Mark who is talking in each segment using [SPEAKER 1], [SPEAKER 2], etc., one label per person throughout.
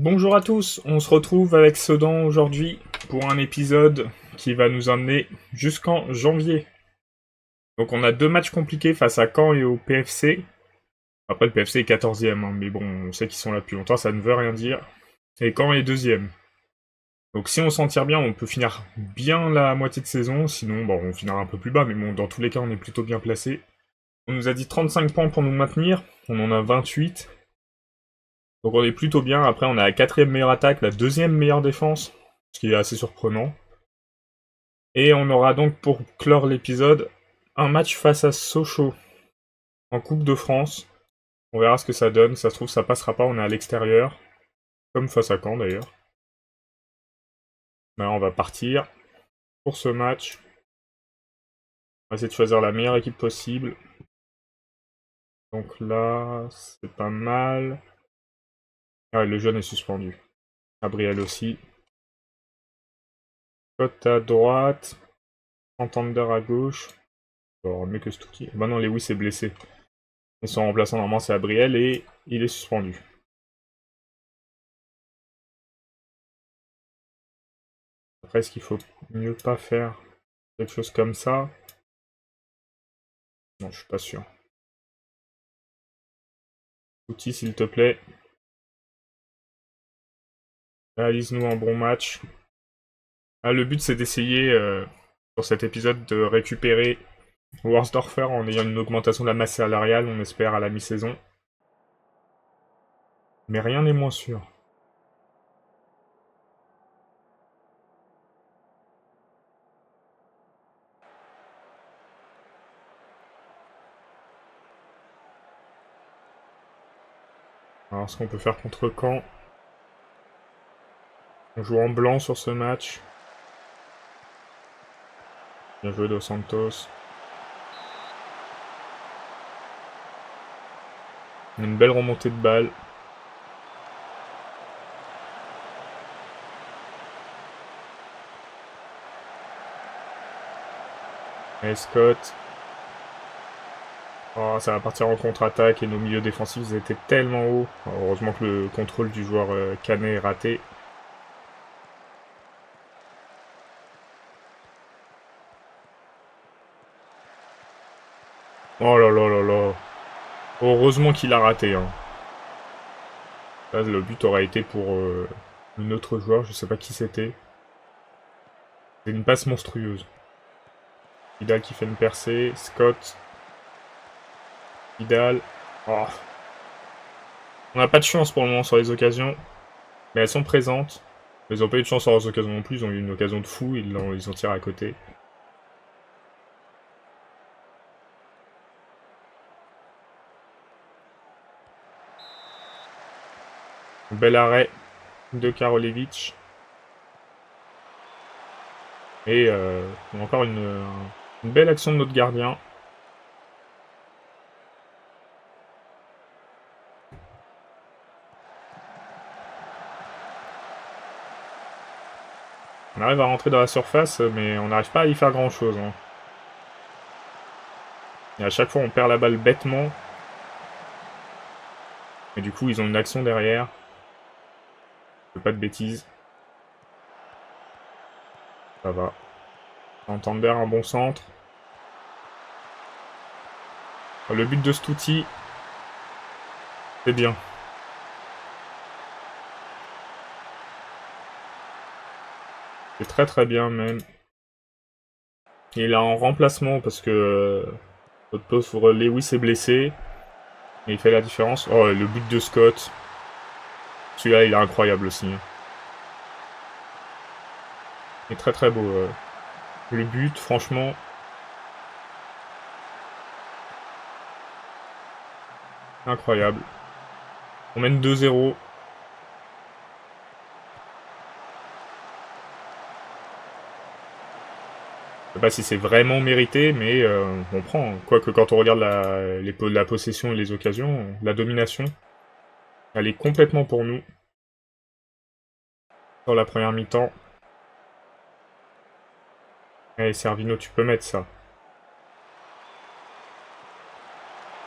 [SPEAKER 1] Bonjour à tous, on se retrouve avec Sedan aujourd'hui pour un épisode qui va nous emmener jusqu'en janvier. Donc on a deux matchs compliqués face à Caen et au PFC. Après le PFC est 14e, mais bon, on sait qu'ils sont là depuis longtemps, ça ne veut rien dire. Et Caen est 2e. Donc si on s'en tire bien, on peut finir bien la moitié de saison, sinon bon, on finira un peu plus bas, mais bon, dans tous les cas, on est plutôt bien placé. On nous a dit 35 points pour nous maintenir, on en a 28. Donc on est plutôt bien. Après, on a la quatrième meilleure attaque, la deuxième meilleure défense, ce qui est assez surprenant. Et on aura donc, pour clore l'épisode, un match face à Sochaux, en Coupe de France. On verra ce que ça donne. Ça se trouve, ça passera pas, on est à l'extérieur. Comme face à Caen, d'ailleurs. Là, on va partir pour ce match. On va essayer de choisir la meilleure équipe possible. Donc là, c'est pas mal. Ah, le jeune est suspendu. Gabriel aussi. Cote à droite. Santander à gauche. Alors, mieux que Stucky. Bah non, Lewis est blessé. Et son remplaçant, normalement, c'est Gabriel et il est suspendu. Après, est-ce qu'il faut mieux pas faire quelque chose comme ça? Non, je suis pas sûr. Outil, s'il te plaît. Réalise-nous un bon match. Ah, le but, c'est d'essayer, sur cet épisode, de récupérer Worsdorfer en ayant une augmentation de la masse salariale, on espère, à la mi-saison. Mais rien n'est moins sûr. Alors, ce qu'on peut faire contre Caen. On joue en blanc sur ce match. Bien joué Dos Santos. Une belle remontée de balle. Et Scott. Oh, ça va partir en contre-attaque et nos milieux défensifs étaient tellement hauts. Alors, heureusement que le contrôle du joueur Canet est raté. Oh là là là là. Heureusement qu'il a raté. Hein. Là, le but aurait été pour un autre joueur, je sais pas qui c'était. C'est une passe monstrueuse. Vidal qui fait une percée. Scott. Vidal. Oh. On n'a pas de chance pour le moment sur les occasions. Mais elles sont présentes. Ils n'ont pas eu de chance sur leurs occasions non plus. Ils ont eu une occasion de fou. Ils ont tiré à côté. Bel arrêt de Karolevich. Et encore une belle action de notre gardien. On arrive à rentrer dans la surface, mais on n'arrive pas à y faire grand chose. Hein. Et à chaque fois, on perd la balle bêtement. Et du coup, ils ont une action derrière. Je fais pas de bêtises. Ça va. Santander, un bon centre. Le but de Stutti, c'est bien. C'est très très bien même. Il est en remplacement parce que notre pauvre Lewis est blessé. Et il fait la différence. Oh, le but de Scott. Celui-là, il est incroyable aussi. Hein. Il est très très beau. Le but, franchement. Incroyable. On mène 2-0. Je sais pas si c'est vraiment mérité, mais on prend. Quoique quand on regarde la possession et les occasions, la domination, elle est complètement pour nous. Dans la première mi-temps. Allez, Servino, tu peux mettre ça.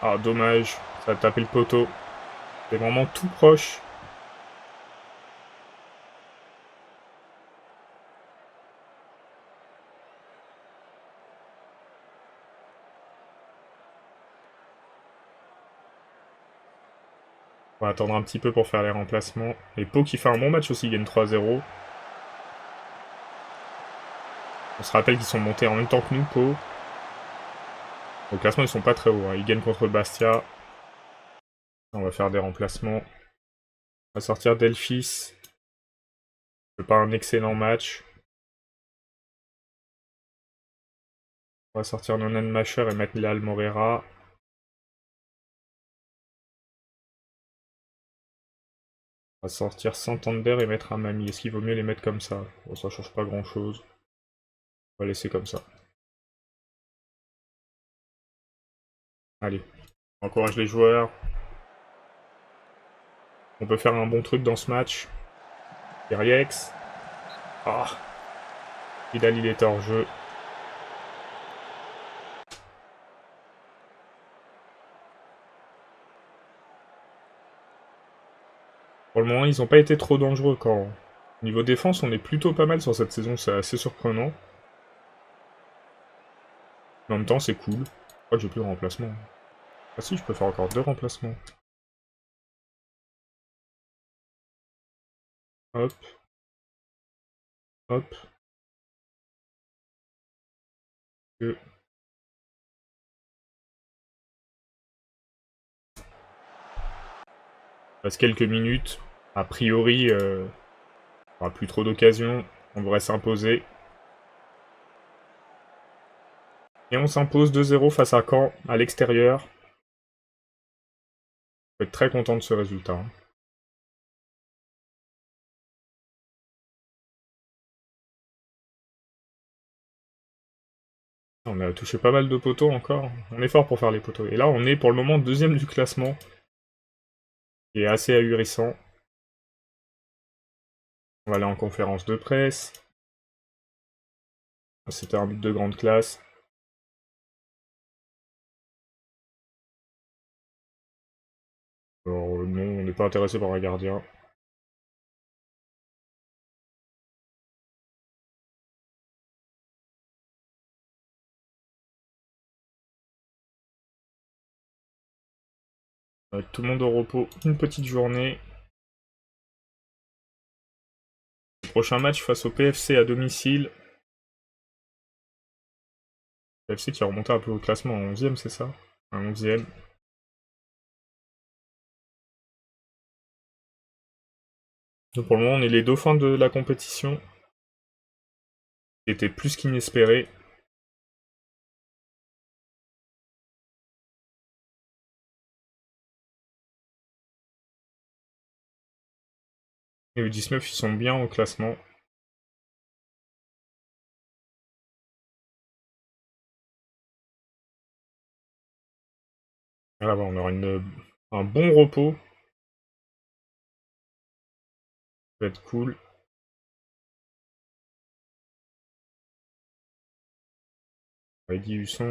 [SPEAKER 1] Ah, dommage. Ça a tapé le poteau. C'est vraiment tout proche. On va attendre un petit peu pour faire les remplacements. Et Pau qui fait un bon match aussi, il gagne 3-0. On se rappelle qu'ils sont montés en même temps que nous, Pau. Au classement, ils sont pas très hauts, hein. Ils gagnent contre Bastia. On va faire des remplacements. On va sortir Delphis. C'est pas un excellent match. On va sortir Nonan Macher et mettre Léal Morera. On va sortir Santander et mettre Amami. Est-ce qu'il vaut mieux les mettre comme ça? Bon, ça change pas grand chose. On va laisser comme ça. Allez, on encourage les joueurs. On peut faire un bon truc dans ce match. Derriex. Ah, Vidal, il était hors jeu. Pour le moment, ils n'ont pas été trop dangereux quand... Niveau défense, on est plutôt pas mal sur cette saison, c'est assez surprenant. Mais en même temps, c'est cool. Je crois que j'ai plus de remplacement. Ah si, je peux faire encore 2 remplacements. Hop. Hop. 2. Il reste quelques minutes. A priori, on n'aura plus trop d'occasions. On devrait s'imposer. Et on s'impose 2-0 face à Caen, à l'extérieur. On peut être très content de ce résultat. On a touché pas mal de poteaux encore. On est fort pour faire les poteaux. Et là, on est pour le moment deuxième du classement. Qui est assez ahurissant. On va aller en conférence de presse. C'était un but de grande classe. Alors non, on n'est pas intéressé par un gardien. Avec tout le monde au repos, une petite journée. Le prochain match face au PFC à domicile. PFC qui a remonté un peu au classement en 11ème, c'est ça? Un 11ème. Donc pour le moment, on est les dauphins de la compétition. C'était plus qu'inespéré. Et les 19, ils sont bien au classement. Là, on aura un bon repos. Ça va être cool. Avec Husson,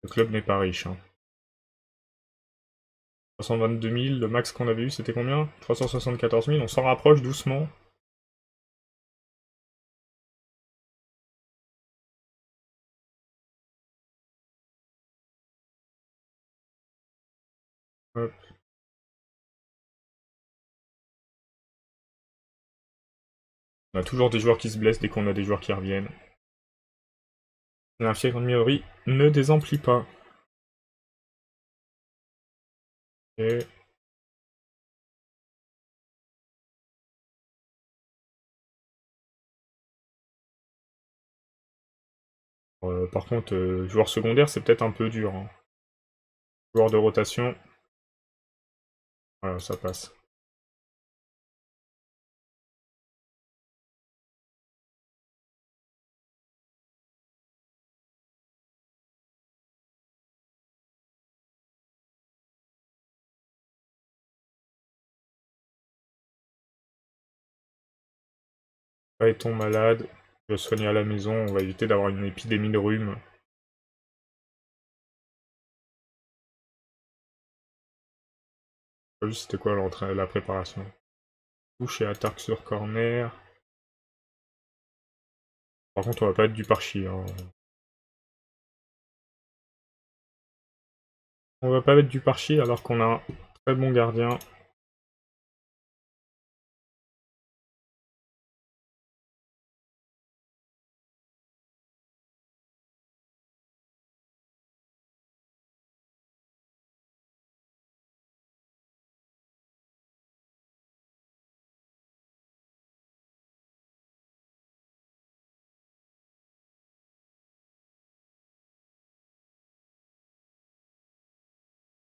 [SPEAKER 1] le club n'est pas riche. Hein. 322 000, le max qu'on avait eu, c'était combien? 374 000, on s'en rapproche doucement. Hop. On a toujours des joueurs qui se blessent dès qu'on a des joueurs qui reviennent. L'infirmerie ne désemplit pas. Et... par contre, joueur secondaire, c'est peut-être un peu dur. Hein. Joueur de rotation. Voilà, ça passe. Phaéton malade. Je vais soigner à la maison. On va éviter d'avoir une épidémie de rhume. Pas vu c'était quoi la préparation. Touche et attaque sur corner. Par contre, on va pas être du parchi. Hein. On va pas mettre du parchi alors qu'on a Très bon gardien.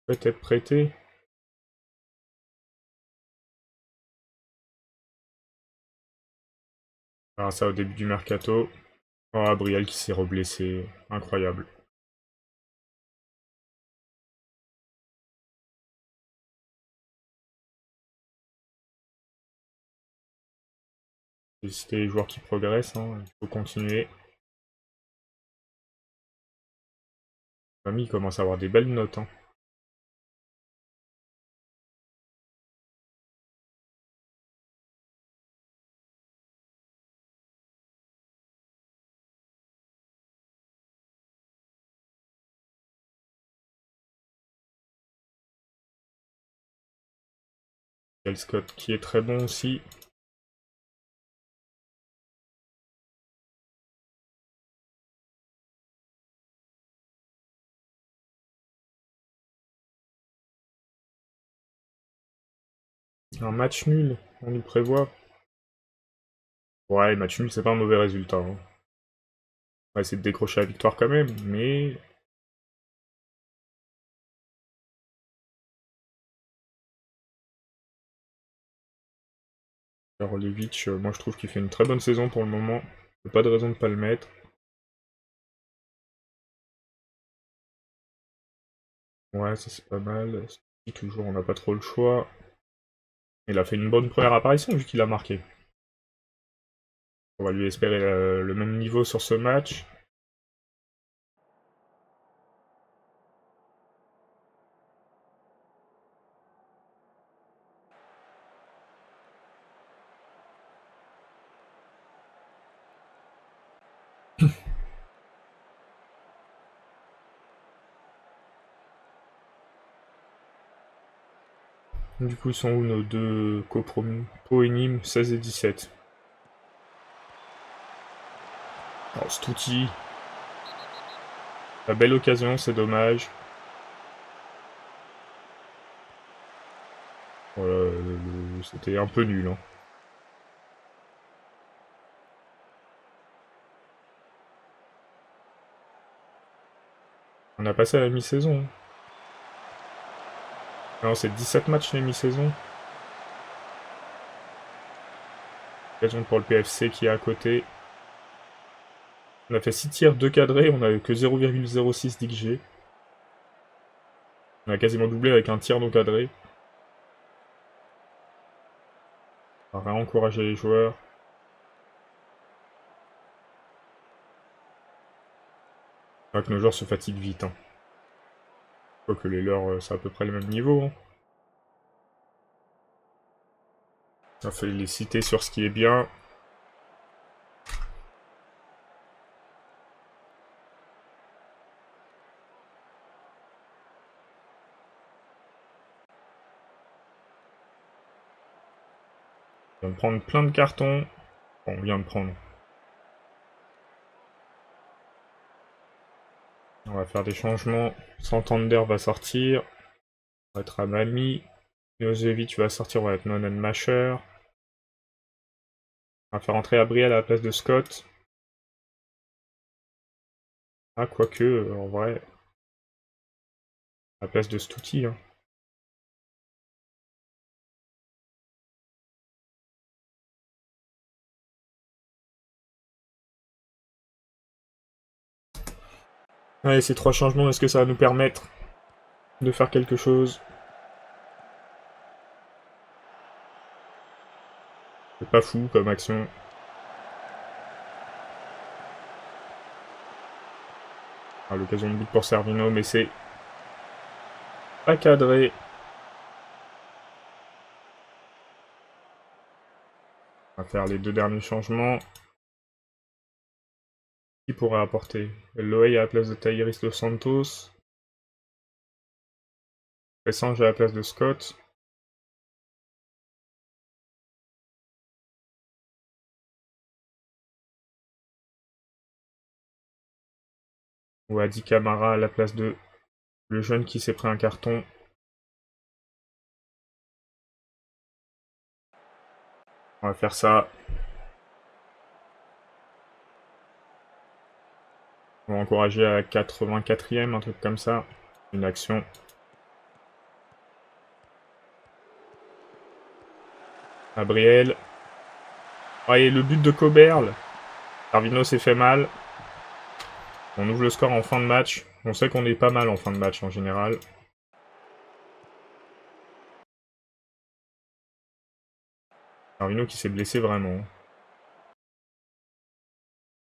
[SPEAKER 1] Peut-être prêté. On verra ça au début du mercato. Oh, Gabriel qui s'est reblessé. Incroyable. Féliciter les joueurs qui progressent, hein. Il faut continuer. Mamie commence à avoir des belles notes, hein. Kel Scott qui est très bon aussi. Un match nul, on nous prévoit. Ouais, match nul, c'est pas un mauvais résultat, hein. On va essayer de décrocher la victoire quand même, mais... Rolevic, moi je trouve qu'il fait une très bonne saison pour le moment. Il n'y a pas de raison de pas le mettre. Ouais, ça c'est pas mal. Toujours, on n'a pas trop le choix. Il a fait une bonne première apparition vu qu'il a marqué. On va lui espérer le même niveau sur ce match. Du coup, ils sont où nos deux coénimes 16 et 17. Oh, Stouti. La belle occasion, c'est dommage. Voilà, c'était un peu nul, hein. On a passé à la mi-saison, hein. Non, c'est 17 matchs la mi-saison. Occasion pour le PFC qui est à côté. On a fait 6 tirs, 2 cadrés, on a que 0,06 d'XG. On a quasiment doublé avec un tir non cadré. On va réencourager les joueurs. Pas que nos joueurs se fatiguent vite, hein. Quoique les leurs, c'est à peu près le même niveau, hein. On va féliciter sur ce qui est bien. On vient de prendre plein de cartons. Bon, on vient de prendre. On va faire des changements. Santander va sortir. On va être à Mami. Milosevic va sortir, on va être Nonan Masher. On va faire entrer Abriel à la place de Scott. Ah, quoique, en vrai, à la place de Stouti, hein. Allez, ces 3 changements, est-ce que ça va nous permettre de faire quelque chose? C'est pas fou comme action. Ah, l'occasion de but pour Servino, mais c'est pas cadré. On va faire les 2 derniers changements. Qui pourrait apporter Loey à la place de Tairis Dos Santos. Pressange à la place de Scott. Ou Adi Camara à la place de le jeune qui s'est pris un carton. On va faire ça. On va encourager à 84e, un truc comme ça. Une action. Gabriel. Ah, et le but de Coberle. Darvino s'est fait mal. On ouvre le score en fin de match. On sait qu'on est pas mal en fin de match en général. Darvino qui s'est blessé vraiment.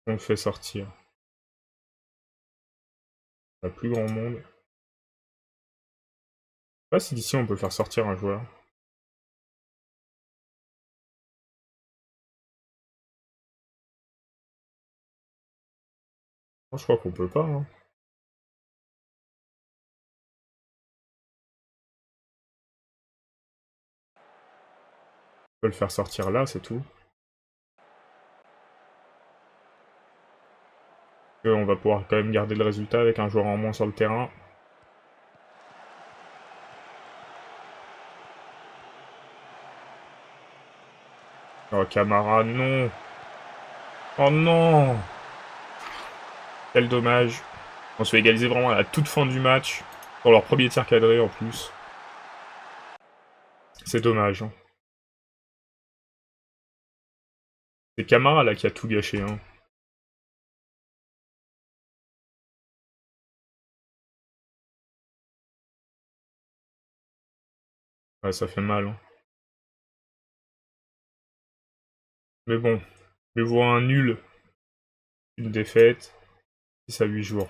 [SPEAKER 1] On le fait sortir. Il n'y a plus grand monde. Je sais pas si d'ici on peut faire sortir un joueur. Moi, je crois qu'on peut pas. Hein. On peut le faire sortir là, c'est tout. On va pouvoir quand même garder le résultat avec un joueur en moins sur le terrain. Oh, Camara, non. Oh non. Quel dommage. On se fait égaliser vraiment à la toute fin du match. Pour leur premier tir cadré en plus. C'est dommage. Hein. C'est Camara là qui a tout gâché. Hein. Ouais, ça fait mal. Hein. Mais bon, je vois un nul. Une défaite. 6 à 8 jours.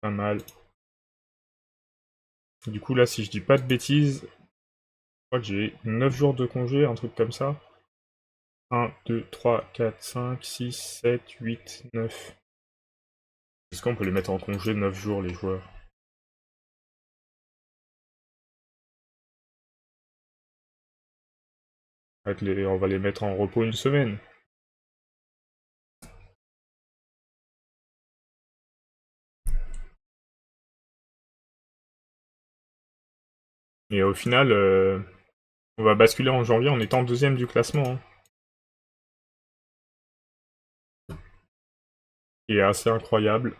[SPEAKER 1] Pas mal. Du coup là, si je dis pas de bêtises, je crois que j'ai 9 jours de congé, un truc comme ça. 1, 2, 3, 4, 5, 6, 7, 8, 9. Est-ce qu'on peut les mettre en congé 9 jours, les joueurs? On va les mettre en repos une semaine. Et au final, on va basculer en janvier en étant deuxième du classement. Hein. Qui est assez incroyable.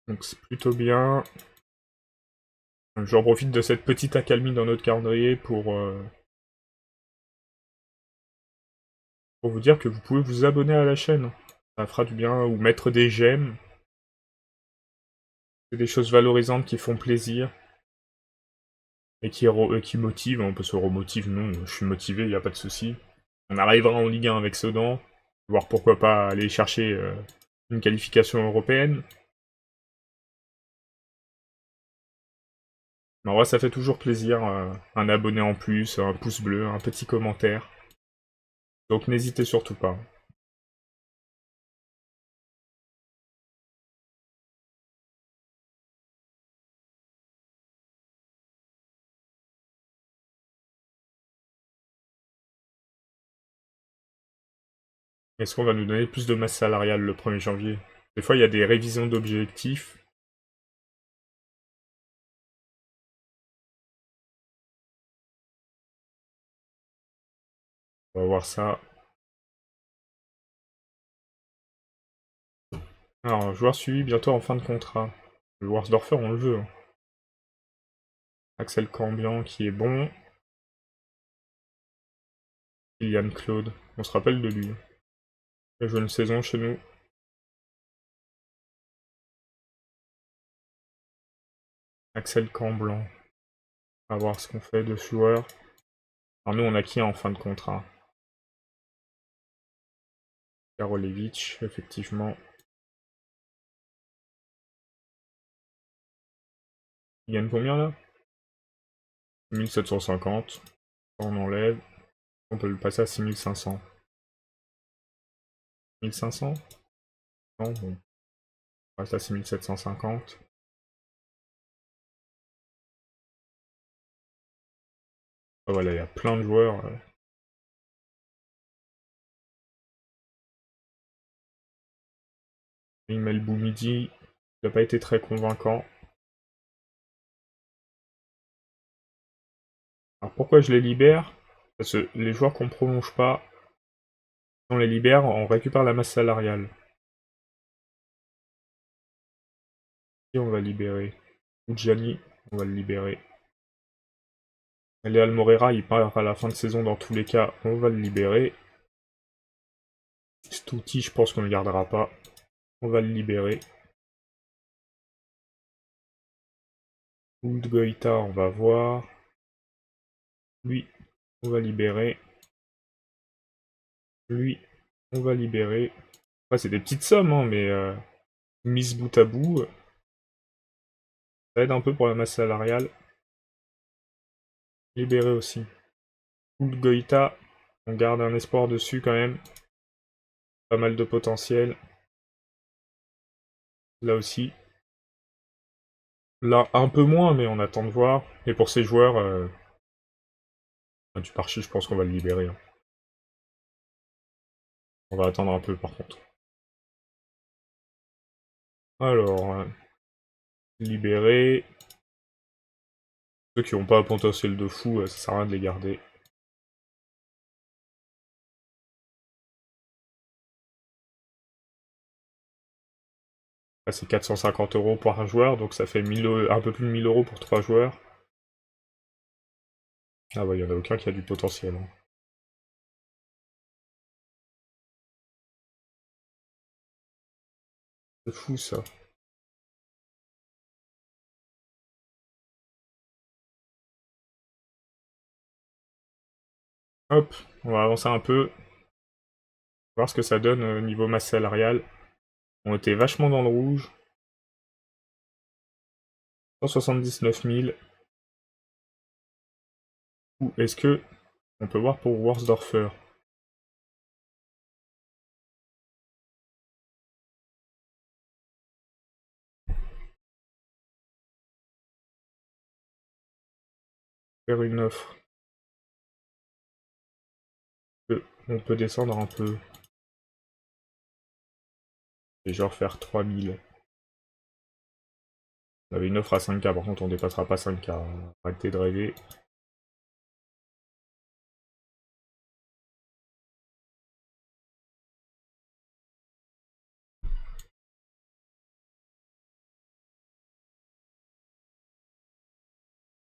[SPEAKER 1] Donc c'est plutôt bien. J'en profite de cette petite accalmie dans notre calendrier pour vous dire que vous pouvez vous abonner à la chaîne. Ça fera du bien, ou mettre des j'aime. C'est des choses valorisantes qui font plaisir. Et qui motivent. On peut se remotiver, non, je suis motivé, il n'y a pas de souci. On arrivera en Ligue 1 avec Sedan. Voir pourquoi pas aller chercher une qualification européenne. Mais en vrai, ça fait toujours plaisir. Un abonné en plus, un pouce bleu, un petit commentaire. Donc n'hésitez surtout pas. Est-ce qu'on va nous donner plus de masse salariale le 1er janvier? Des fois, il y a des révisions d'objectifs. On va voir ça. Alors, joueur suivi bientôt en fin de contrat. Le Warsdorfer, on le veut. Hein. Axel Cambian qui est bon. Kylian Claude, on se rappelle de lui. Il a joué une saison chez nous. Axel Camblanc. On va voir ce qu'on fait de ce joueur. Alors nous, on a qui en fin de contrat? Karolevich, effectivement. Il gagne combien là? 1750. On enlève. On peut le passer à 6500. 1500? Non, bon. On reste à 6750. Ah, voilà, il y a plein de joueurs. Email Boumidi, il n'a pas été très convaincant. Alors pourquoi je les libère? Parce que les joueurs qu'on prolonge pas, si on les libère, on récupère la masse salariale. Et on va libérer. Udjani, on va le libérer. Léal Morera, il part à la fin de saison dans tous les cas, on va le libérer. Stouti, je pense qu'on ne le gardera pas. On va le libérer. Oud Goïta, on va voir. Lui, on va libérer. Lui, on va libérer. Après, c'est des petites sommes, hein, mais mise bout à bout, ça aide un peu pour la masse salariale. Libérer aussi. Oud Goïta, on garde un espoir dessus quand même. Pas mal de potentiel. Là aussi. Là, un peu moins, mais on attend de voir. Et pour ces joueurs, du Parchi, je pense qu'on va le libérer, hein. On va attendre un peu par contre. Alors, libérer. Ceux qui n'ont pas un potentiel de fou, ça sert à rien de les garder. Là, c'est 450 € par un joueur, donc ça fait 1000, un peu plus de 1000 € pour 3 joueurs. Ah ouais, il n'y en a aucun qui a du potentiel, hein. C'est fou ça. Hop, on va avancer un peu. Voir ce que ça donne au niveau masse salariale. On était vachement dans le rouge. 179 000. Ou est-ce que on peut voir pour Worsdorfer? Faire une offre. On peut descendre un peu. Et genre faire 3000. On avait une offre à 5K, par contre on dépassera pas 5K. Arrêtez de rêver.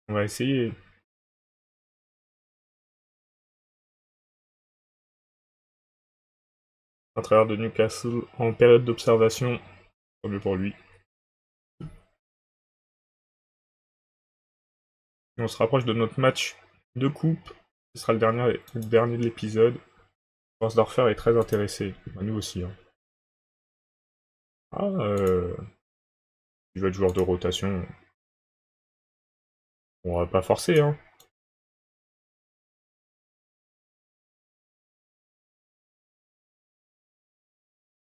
[SPEAKER 1] On va essayer. À travers de Newcastle en période d'observation. Tant mieux pour lui. Et on se rapproche de notre match de coupe. Ce sera le dernier de l'épisode. Worsdorfer est très intéressé. Bah, nous aussi, hein. Ah, il va être joueur de rotation. On va pas forcer, hein.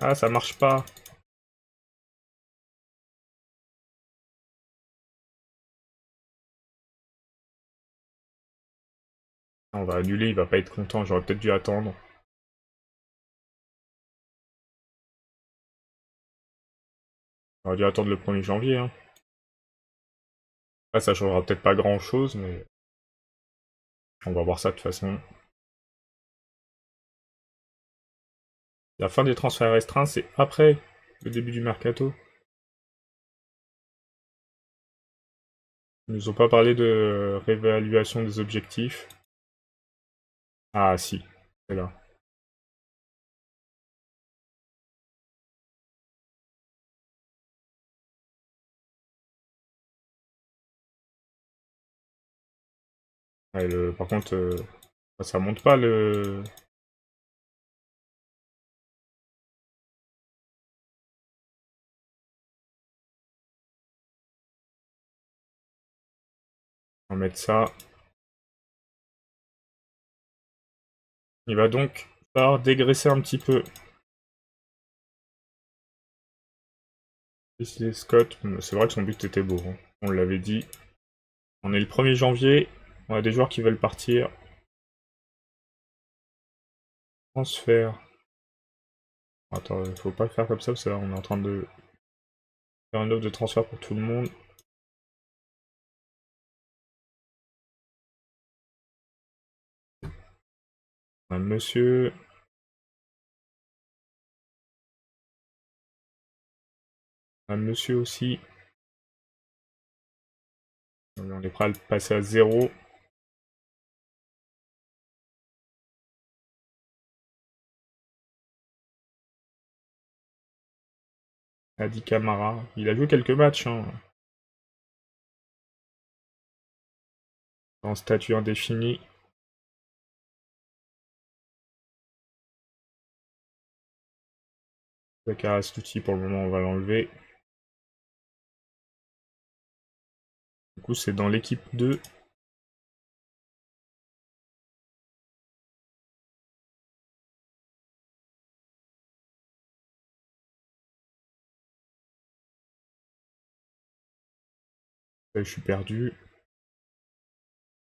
[SPEAKER 1] Ah, ça marche pas. On va annuler, il va pas être content, j'aurais peut-être dû attendre. J'aurais dû attendre le 1er janvier, hein. Là, ça changera peut-être pas grand-chose, mais on va voir ça de toute façon. La fin des transferts restreints, c'est après le début du mercato. Ils nous ont pas parlé de réévaluation des objectifs. Ah si, c'est là. Ouais, par contre, ça monte pas le... On va mettre ça. Il va donc falloir dégraisser un petit peu. Wesley Scott, c'est vrai que son but était beau, hein. On l'avait dit. On est le 1er janvier, on a des joueurs qui veulent partir. Transfert. Attends, faut pas le faire comme ça, parce que là, on est en train de faire une offre de transfert pour tout le monde. Un monsieur. Un monsieur aussi. On est prêt à le passer à 0. Adi Camara. Il a joué quelques matchs, hein. En statut indéfini. Zakaria Stuti, pour le moment, on va l'enlever. Du coup, c'est dans l'équipe 2. Je suis perdu.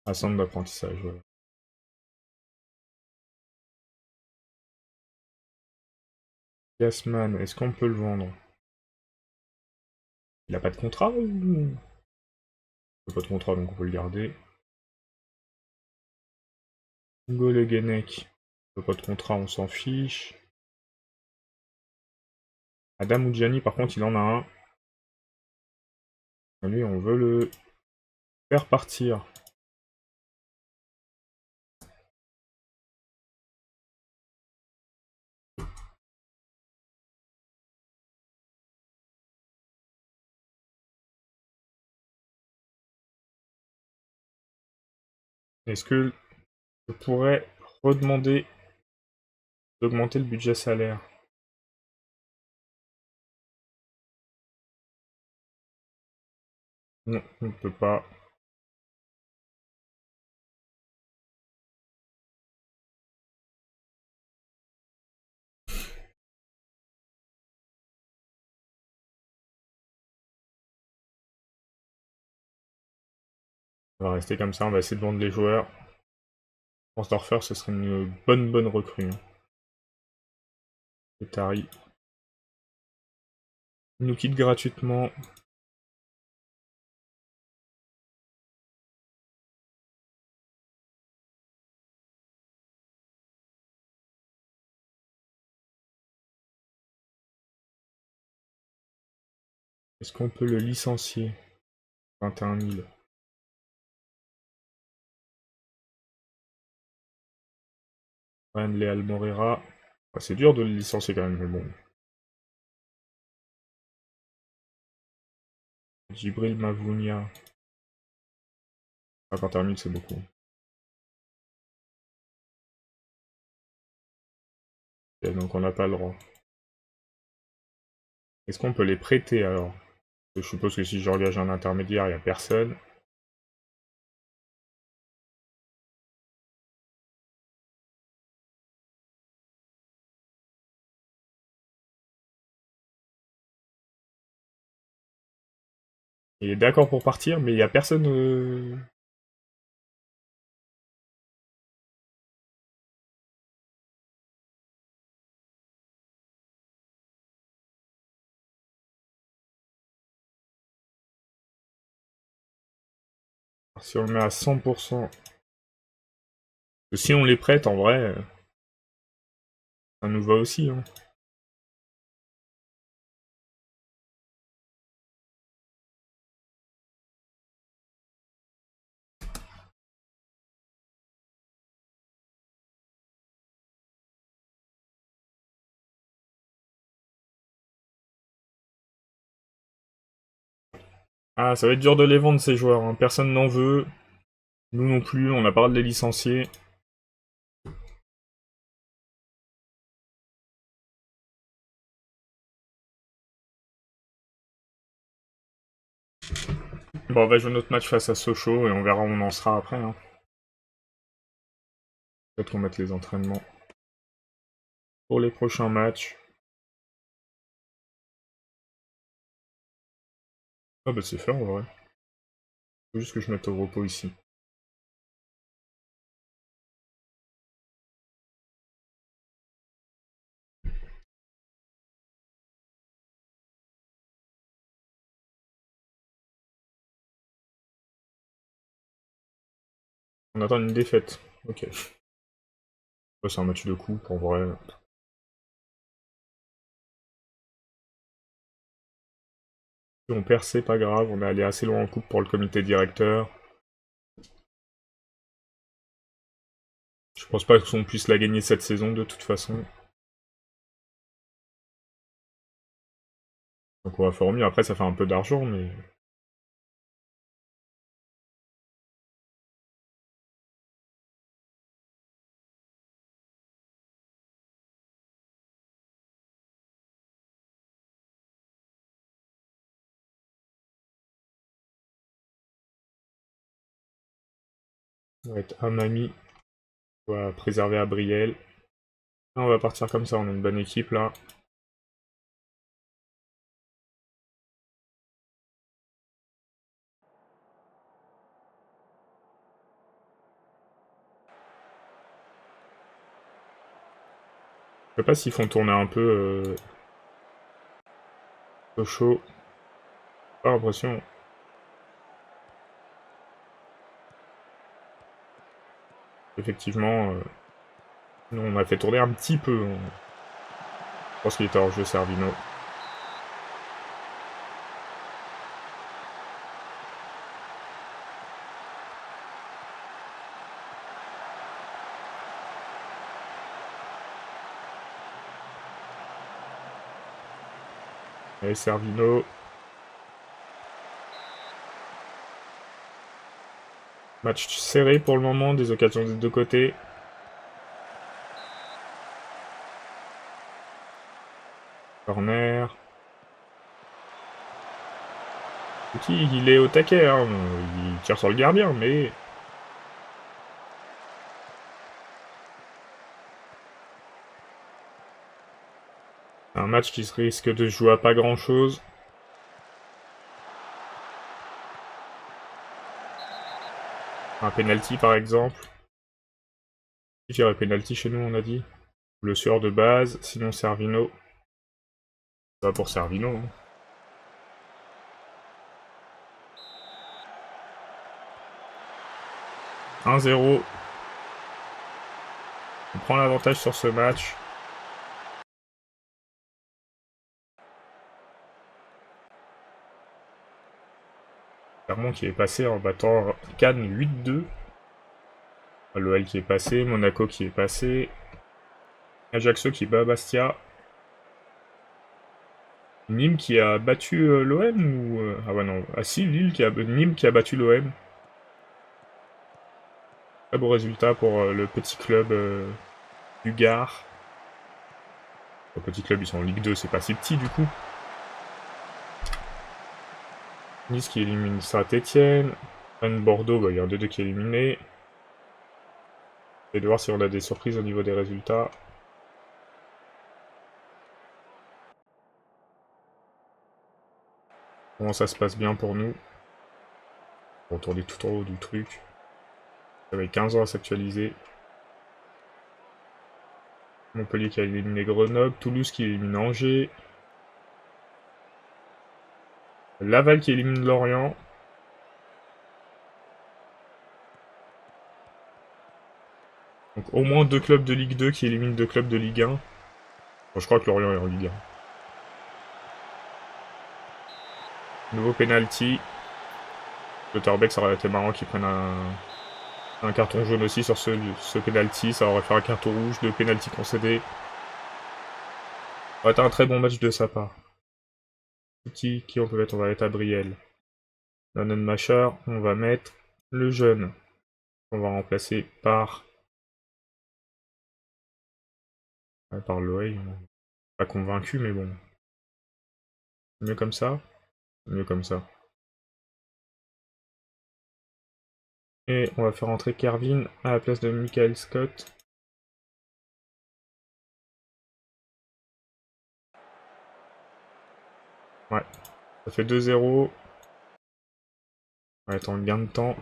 [SPEAKER 1] Ah, centre d'apprentissage, voilà. Yasman, est-ce qu'on peut le vendre? Il a pas de contrat ou... Il a pas de contrat, donc on peut le garder. Hugo Le Guenec. Il a pas de contrat, on s'en fiche. Adam Oudjani, par contre, il en a un. Lui, on veut le faire partir. Est-ce que je pourrais redemander d'augmenter le budget salaire? Non, on ne peut pas. On va rester comme ça, on va essayer de vendre les joueurs. Transdorfer, ce serait une bonne recrue. Et Tari. Il nous quitte gratuitement. Est-ce qu'on peut le licencier? 21 000. Ryan Leal Morera. Ah, c'est dur de le licencier quand même, mais bon. Djibril Mavounia. 51 000, c'est beaucoup. Et donc on n'a pas le droit. Est-ce qu'on peut les prêter alors? Je suppose que si j'engage un intermédiaire, il n'y a personne. Il est d'accord pour partir, mais il n'y a personne. Si on le met à 100%. Si on les prête, en vrai, ça nous va aussi, hein. Ah, ça va être dur de les vendre ces joueurs, hein. Personne n'en veut. Nous non plus, on n'a pas le droit de les licencier. Bon, on va jouer notre match face à Sochaux et on verra où on en sera après. Hein. Peut-être qu'on mette les entraînements pour les prochains matchs. Ah bah c'est fait en vrai. Faut juste que je mette au repos ici. On attend une défaite. Ok. Ouais, c'est un match de coupe en vrai. Si on perd, c'est pas grave. On est allé assez loin en coupe pour le comité directeur. Je pense pas qu'on puisse la gagner cette saison de toute façon. Donc on va faire au mieux. Après, ça fait un peu d'argent, mais... On va être Amami. On va préserver Abriel. On va partir comme ça, on a une bonne équipe là. Je sais pas s'ils font tourner un peu Sochaux. Pas l'impression. Effectivement, nous on a fait tourner un petit peu. Je pense qu'il était hors jeu Servino. Allez, Servino. Match serré pour le moment, des occasions des deux côtés. Corner. Petit, il est au taquet, hein. Il tire sur le gardien, mais... Un match qui risque de se jouer à pas grand chose. Un penalty par exemple. Qui tirait penalty chez nous, on a dit. Le sueur de base, sinon Servino. Pas pour Servino. Hein. 1-0. On prend l'avantage sur ce match. Clermont qui est passé en battant Cannes 8-2. L'OL qui est passé, Monaco qui est passé. Ajaccio qui bat Bastia. Nîmes qui a battu l'OM ou... Ah ouais non, ah si, Nîmes qui a battu l'OM. Très beau résultat pour le petit club du Gard. Le petit club, ils sont en Ligue 2, c'est pas si petit du coup. Nice qui élimine Saint-Etienne. Rennes-Bordeaux, bah, il y a un des deux qui est éliminé. Et de voir si on a des surprises au niveau des résultats. Comment ça se passe bien pour nous. On va retourner tout en haut du truc. Ça avait 15 ans à s'actualiser. Montpellier qui a éliminé Grenoble. Toulouse qui élimine Angers. Laval qui élimine Lorient. Donc au moins deux clubs de Ligue 2 qui éliminent deux clubs de Ligue 1. Bon, je crois que Lorient est en Ligue 1. Nouveau penalty. Le Torbeck, ça aurait été marrant qu'ils prennent un carton jaune aussi sur ce penalty. Ça aurait fait un carton rouge de penalty concédé. Ça aurait été un très bon match de sa part. Qui on peut mettre? On va mettre Abriel. Nonnenmacher, on va mettre le jeune. On va remplacer par... par Loey. Pas convaincu, mais bon. Mieux comme ça. Mieux comme ça. Et on va faire entrer Kervin à la place de Michael Scott. Ouais, ça fait 2-0. On va être en gain de temps.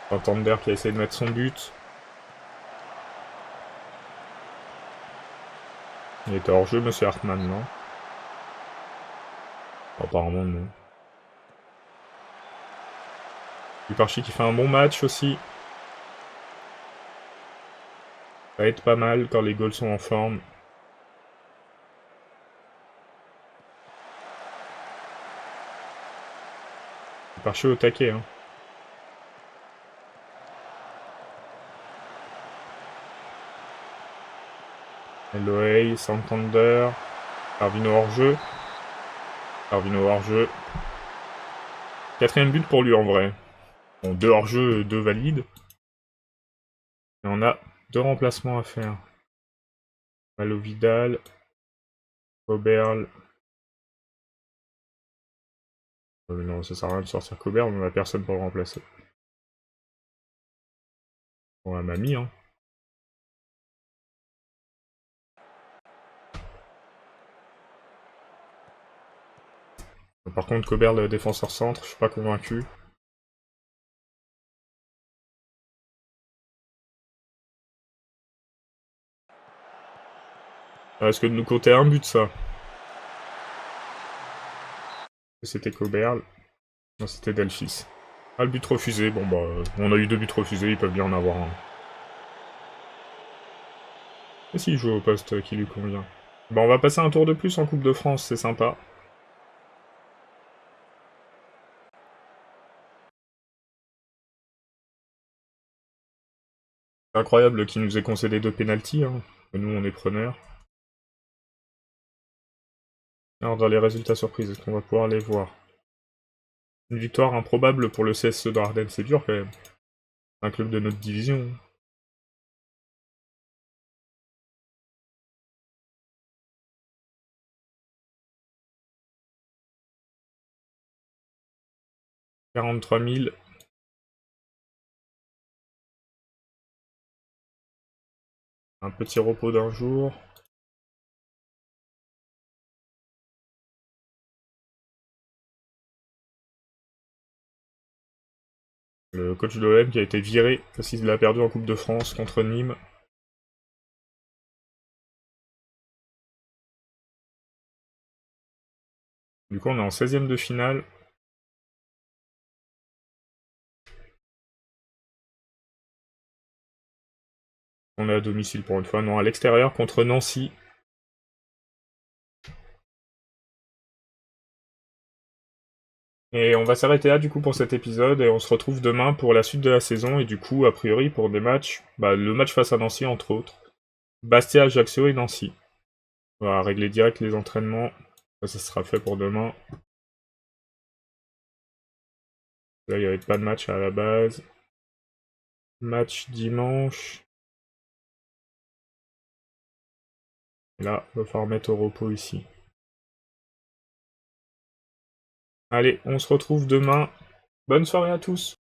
[SPEAKER 1] Santander qui a essayé de mettre son but. Il était hors jeu, monsieur Hartmann, non? Apparemment, non. Duparchi qui fait un bon match aussi. Ça va être pas mal quand les goals sont en forme. Duparchi au taquet, hein. Eloy, Santander, Carvino hors-jeu. Carvino hors-jeu. 4ème but pour lui en vrai. Bon, 2 hors-jeu, 2 valides. Et on a 2 remplacements à faire. Malo Vidal, Coberle. Non, ça sert à rien de sortir Coberle, on a personne pour le remplacer. On a Mamie, hein. Par contre, Coberle, défenseur centre, je suis pas convaincu. Ça risque de nous compter un but, ça. C'était Coberle. Non, c'était Delphis. Ah, le but refusé. Bon, bah, on a eu 2 buts refusés, ils peuvent bien en avoir un. Et s'il joue au poste qui lui convient. Bah, on va passer un tour de plus en Coupe de France, c'est sympa. C'est incroyable qu'il nous ait concédé 2 pénaltys, hein. Et nous, on est preneurs. Alors, dans les résultats surprises, est-ce qu'on va pouvoir les voir? Une victoire improbable pour le CSE d'Ardennes, c'est dur quand même. Un club de notre division. « 43 000. » Un petit repos d'un jour. Le coach de l'OM qui a été viré parce qu'il a perdu en Coupe de France contre Nîmes. Du coup, on est en 16ème de finale. On est à domicile pour une fois. Non, à l'extérieur contre Nancy. Et on va s'arrêter là du coup pour cet épisode et on se retrouve demain pour la suite de la saison et du coup, a priori, pour des matchs, le match face à Nancy entre autres. Bastia, Ajaccio et Nancy. On va régler direct les entraînements. Ça sera fait pour demain. Là, il n'y avait pas de match à la base. Match dimanche. Là, il va falloir mettre au repos ici. Allez, on se retrouve demain. Bonne soirée à tous!